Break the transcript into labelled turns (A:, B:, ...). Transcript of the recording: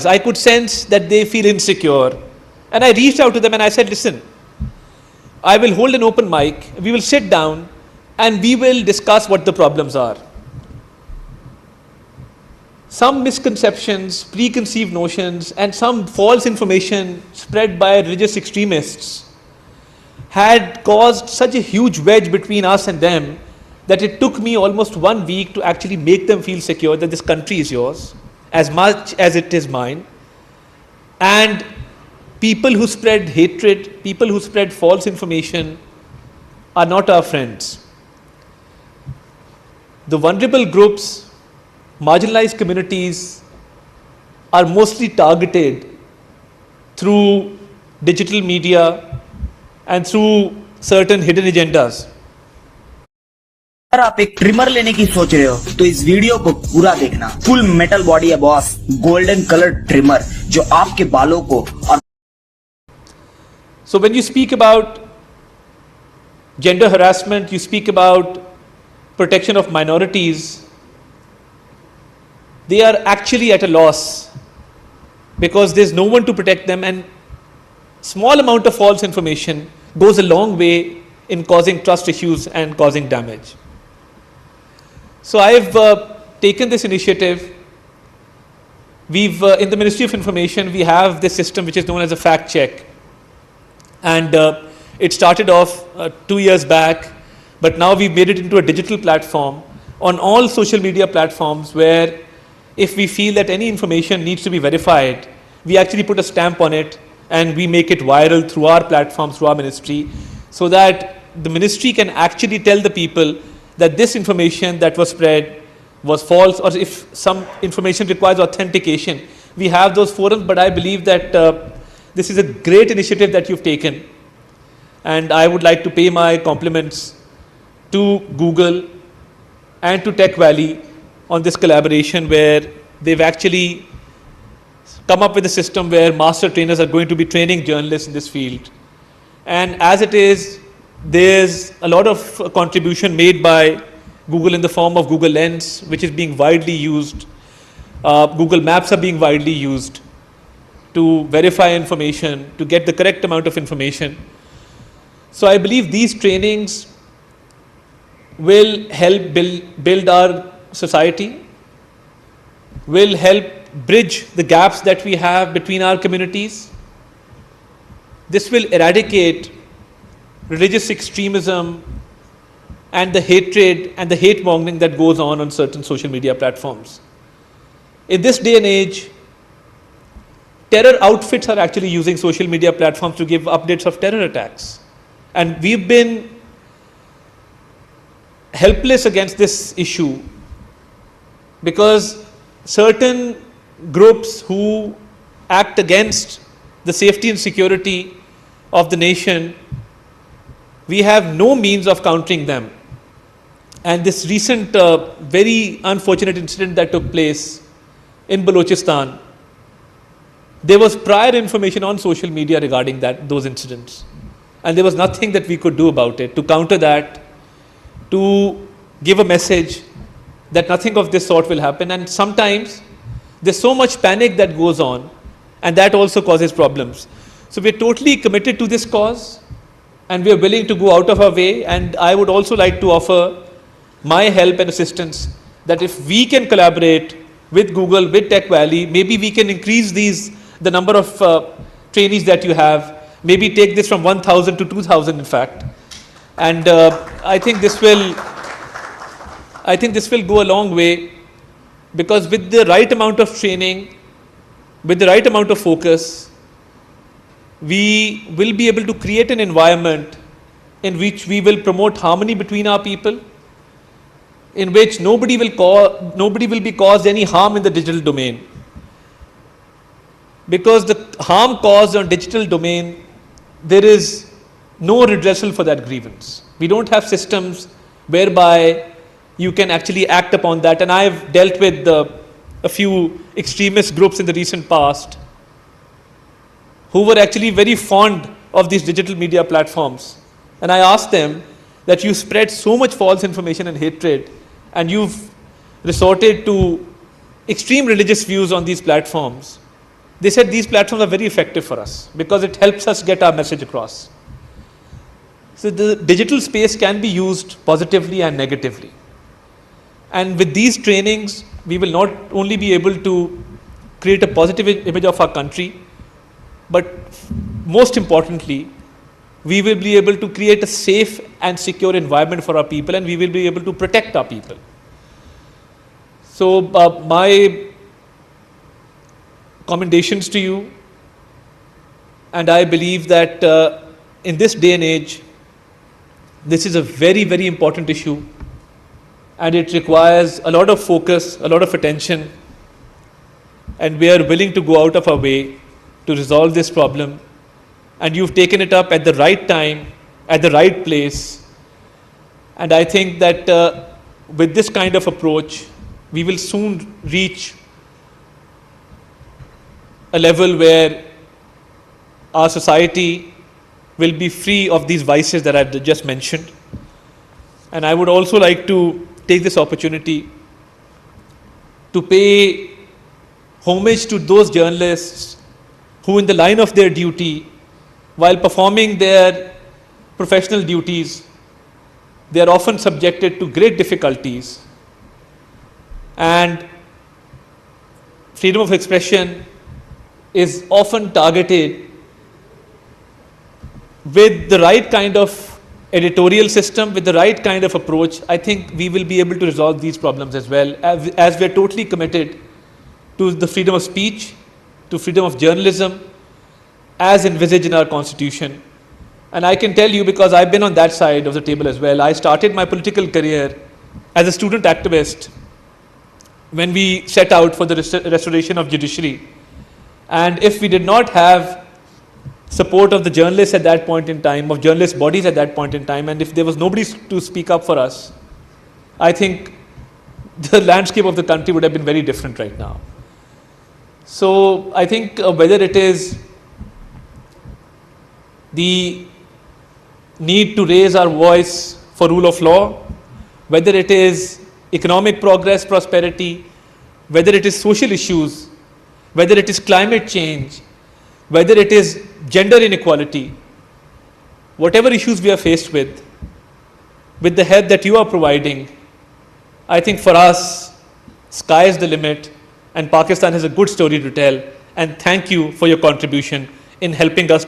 A: I could sense that they feel insecure. And I reached out to them and I said, listen, I will hold an open mic, we will sit down and we will discuss what the problems are. Some misconceptions, preconceived notions, and some false information spread by religious extremists had caused such a huge wedge between us and them that it took me almost 1 week to actually make them feel secure that this country is yours as much as it is mine. And people who spread hatred, people who spread false information are not our friends. The vulnerable groups, marginalized communities are mostly targeted through digital media and through certain hidden agendas.
B: अगर आप एक trimmer लेने की सोच रहे हो तो इस वीडियो को पूरा देखना। फुल मेटल बॉडी है बॉस, गोल्डन कलर ट्रिमर जो आपके बालों को और
A: So when you speak about gender harassment, you speak about protection of minorities, they are actually at a loss because there's no one to protect them, and small amount of false information goes a long way in causing trust issues and causing damage. So I've taken this initiative. We've in the Ministry of Information, we have this system which is known as a fact check, and it started off 2 years back, but now we've made it into a digital platform on all social media platforms where if we feel that any information needs to be verified, we actually put a stamp on it and we make it viral through our platforms, through our ministry, so that the ministry can actually tell the people that this information that was spread was false, or if some information requires authentication, we have those forums. But I believe that this is a great initiative that you've taken, and I would like to pay my compliments to Google and to Tech Valley on this collaboration where they've actually come up with a system where master trainers are going to be training journalists in this field. And as it is, there's a lot of contribution made by Google in the form of Google Lens, which is being widely used. Google Maps are being widely used to verify information, to get the correct amount of information. So I believe these trainings will help build our society, will help bridge the gaps that we have between our communities. This will eradicate religious extremism and the hatred and the hate mongering that goes on certain social media platforms. In this day and age, terror outfits are actually using social media platforms to give updates of terror attacks. And we've been helpless against this issue because certain groups who act against the safety and security of the nation, we have no means of countering them. And this recent very unfortunate incident that took place in Balochistan, there was prior information on social media regarding those incidents, and there was nothing that we could do about it to counter that, to give a message that nothing of this sort will happen. And sometimes there's so much panic that goes on, and that also causes problems. So we're totally committed to this cause, and we're willing to go out of our way. And I would also like to offer my help and assistance that if we can collaborate with Google, with Tech Valley, maybe we can increase the number of trainees that you have, maybe take this from 1,000 to 2,000 in fact. And I think this will go a long way, because with the right amount of training, with the right amount of focus, we will be able to create an environment in which we will promote harmony between our people, in which nobody will be caused any harm in the digital domain. Because the harm caused on digital domain, there is no redressal for that grievance. We don't have systems whereby you can actually act upon that. And I've dealt with a few extremist groups in the recent past who were actually very fond of these digital media platforms. And I asked them that you spread so much false information and hatred, and you've resorted to extreme religious views on these platforms. they said these platforms are very effective for us because it helps us get our message across. So the digital space can be used positively and negatively. And with these trainings, we will not only be able to create a positive image of our country, but most importantly, we will be able to create a safe and secure environment for our people, and we will be able to protect our people. So my commendations to you, and I believe that in this day and age, this is a very, very important issue, and it requires a lot of focus, a lot of attention, and we are willing to go out of our way to resolve this problem. And you've taken it up at the right time, at the right place. And I think that with this kind of approach, we will soon reach a level where our society will be free of these vices that I've just mentioned. And I would also like to take this opportunity to pay homage to those journalists who, in the line of their duty, while performing their professional duties, they are often subjected to great difficulties. And freedom of expression is often targeted with the right kind of editorial system, with the right kind of approach. I think we will be able to resolve these problems as well, as we are totally committed to the freedom of speech, to freedom of journalism, as envisaged in our constitution. And I can tell you, because I've been on that side of the table as well, I started my political career as a student activist when we set out for the restoration of judiciary. And if we did not have support of the journalists at that point in time, of journalist bodies at that point in time, and if there was nobody to speak up for us, I think the landscape of the country would have been very different right now. So I think whether it is the need to raise our voice for rule of law, whether it is economic progress, prosperity, whether it is social issues, whether it is climate change, whether it is gender inequality, whatever issues we are faced with the help that you are providing, I think for us, sky is the limit, and Pakistan has a good story to tell. And thank you for your contribution in helping us